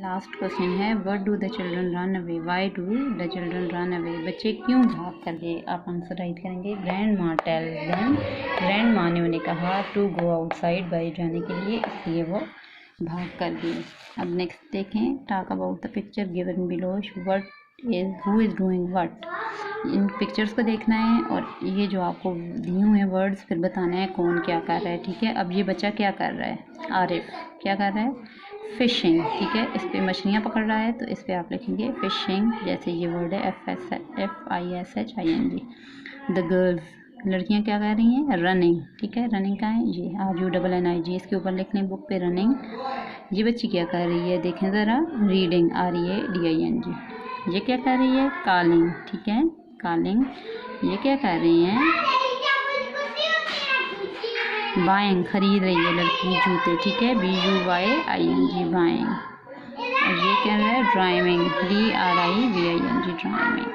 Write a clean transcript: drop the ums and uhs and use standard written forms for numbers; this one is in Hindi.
लास्ट क्वेश्चन है, what do the children run away, why do the children run away, बच्चे क्यों भाग कर गए। आप आंसर राइट करेंगे, ग्रैंड माँ टेल्स देम, ग्रैंड माँ ने उन्हें कहा टू गो आउटसाइड, बाहर जाने के लिए, इसलिए वो भाग कर गए। अब नेक्स्ट देखें, talk about the picture given below, what is who is doing what. In pictures को देखना है और ये जो आपको दिए हुए हैं वर्ड्स फिर बताना है कौन क्या कर रहा है। ठीक है, अब ये बच्चा क्या कर रहा है, आरिफ क्या कर रहा है, फिशिंग। ठीक है, इस पे मछलियाँ पकड़ रहा है तो इस पे आप लिखेंगे फिशिंग, जैसे ये वर्ड है FISHING। द गर्ल्स लड़कियाँ क्या कर रही हैं, रनिंग। ठीक है, रनिंग का है ये RUNNIG, इसके ऊपर लिख लें बुक पे रनिंग। ये बच्ची क्या कर रही है, देखें ज़रा, रीडिंग READING। ये क्या कर रही है, कॉलिंग। ठीक है, कॉलिंग। ये क्या कर रही हैं, बाइंग, खरीद रही है लड़की जूते। ठीक है, BUYING, बाइंग। और ये क्या है, ड्राइविंग, DRIVING, ड्राइविंग।